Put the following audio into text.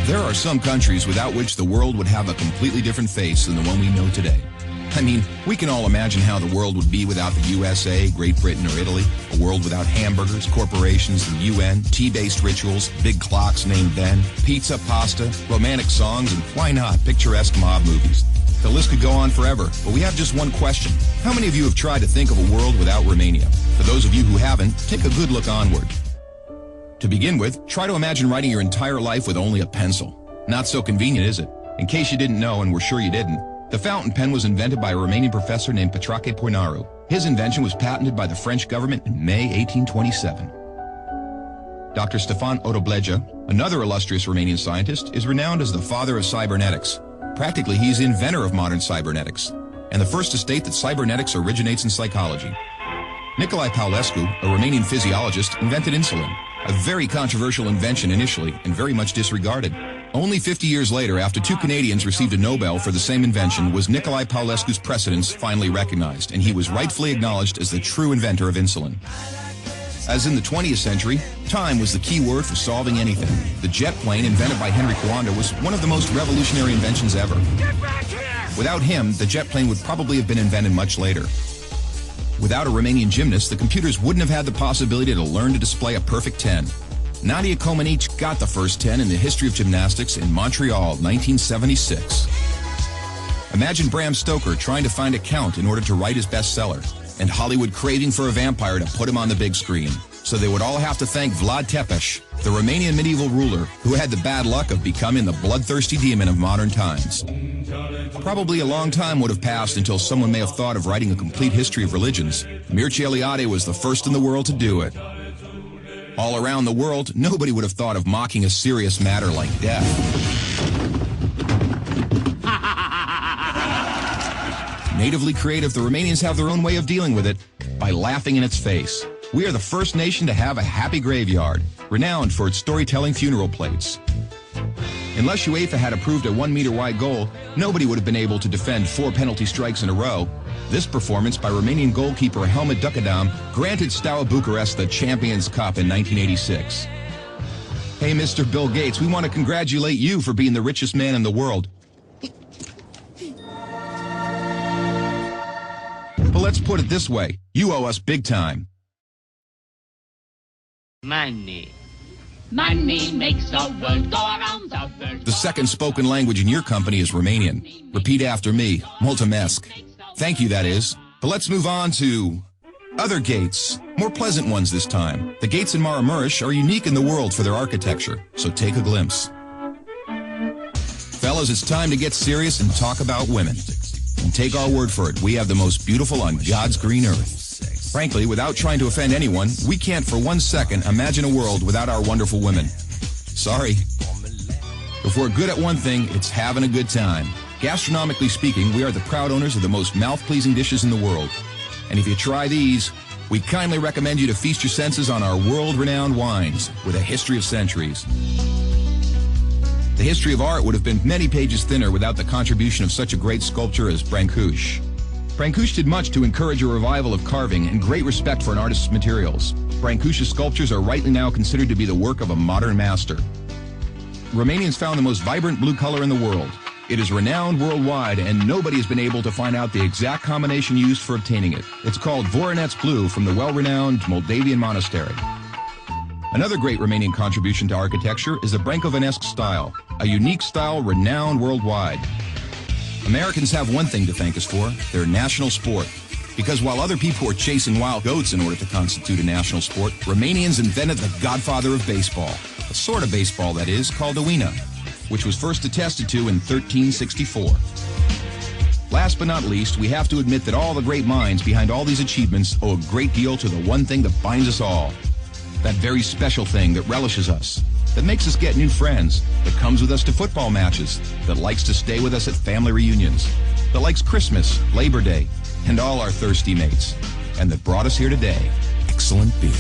There are some countries without which the world would have a completely different face than the one we know today. I mean, we can all imagine how the world would be without the USA, Great Britain, or Italy. A world without hamburgers, corporations, the UN, tea-based rituals, big clocks named Ben, pizza, pasta, romantic songs, and why not, picturesque mob movies. The list could go on forever, but we have just one question. How many of you have tried to think of a world without Romania? For those of you who haven't, take a good look onward. To begin with, try to imagine writing your entire life with only a pencil. Not so convenient, is it? In case you didn't know, and we're sure you didn't, the fountain pen was invented by a Romanian professor named Petrache Poinaru. His invention was patented by the French government in May 1827. Dr. Stefan Odobleja, another illustrious Romanian scientist, is renowned as the father of cybernetics. Practically, he's the inventor of modern cybernetics, and the first to state that cybernetics originates in psychology. Nicolae Paulescu, a Romanian physiologist, invented insulin, a very controversial invention initially and very much disregarded. Only 50 years later, after two Canadians received a Nobel for the same invention, was Nicolae Paulescu's precedence finally recognized, and he was rightfully acknowledged as the true inventor of insulin. As in the 20th century, time was the key word for solving anything. The jet plane, invented by Henry Coanda, was one of the most revolutionary inventions ever. Get back here! Without him, the jet plane would probably have been invented much later. Without a Romanian gymnast, the computers wouldn't have had the possibility to learn to display a perfect 10. Nadia Comaneci got the first 10 in the history of gymnastics in Montreal, 1976. Imagine Bram Stoker trying to find a count in order to write his bestseller, and Hollywood craving for a vampire to put him on the big screen. So they would all have to thank Vlad Tepes, the Romanian medieval ruler who had the bad luck of becoming the bloodthirsty demon of modern times. Probably a long time would have passed until someone may have thought of writing a complete history of religions. Mircea Eliade was the first in the world to do it. All around the world, nobody would have thought of mocking a serious matter like death. Natively creative, the Romanians have their own way of dealing with it, by laughing in its face. We are the first nation to have a happy graveyard, renowned for its storytelling funeral plates. Unless UEFA had approved a 1-meter-wide goal, nobody would have been able to defend 4 penalty strikes in a row. This performance by Romanian goalkeeper Helmut Ducadam granted Steaua Bucharest the Champions Cup in 1986. Hey, Mr. Bill Gates, we want to congratulate you for being the richest man in the world. But let's put it this way, you owe us big time. Money. Money makes the world go around the world. The second spoken language in your company is Romanian. Repeat after me, mulțumesc. Thank you, that is. But let's move on to other gates, more pleasant ones this time. The gates in Maramureș are unique in the world for their architecture, so take a glimpse. Fellas, it's time to get serious and talk about women. And take our word for it, we have the most beautiful on God's green earth. Frankly, without trying to offend anyone, we can't for 1 second imagine a world without our wonderful women. Sorry. If we're good at one thing, it's having a good time. Gastronomically speaking, we are the proud owners of the most mouth-pleasing dishes in the world. And if you try these, we kindly recommend you to feast your senses on our world-renowned wines with a history of centuries. The history of art would have been many pages thinner without the contribution of such a great sculptor as Brancusi. Brancusi did much to encourage a revival of carving and great respect for an artist's materials. Brancusi's sculptures are rightly now considered to be the work of a modern master. Romanians found the most vibrant blue color in the world. It is renowned worldwide, and nobody has been able to find out the exact combination used for obtaining it. It's called Voronezh blue from the well-renowned Moldavian monastery. Another great Romanian contribution to architecture is the Brâncovenesque style, a unique style renowned worldwide. Americans have one thing to thank us for, their national sport. Because while other people were chasing wild goats in order to constitute a national sport, Romanians invented the godfather of baseball. A sort of baseball, that is, called Oina, which was first attested to in 1364. Last but not least, we have to admit that all the great minds behind all these achievements owe a great deal to the one thing that binds us all. That very special thing that relishes us, that makes us get new friends, that comes with us to football matches, that likes to stay with us at family reunions, that likes Christmas, Labor Day, and all our thirsty mates, and that brought us here today. Excellent beer.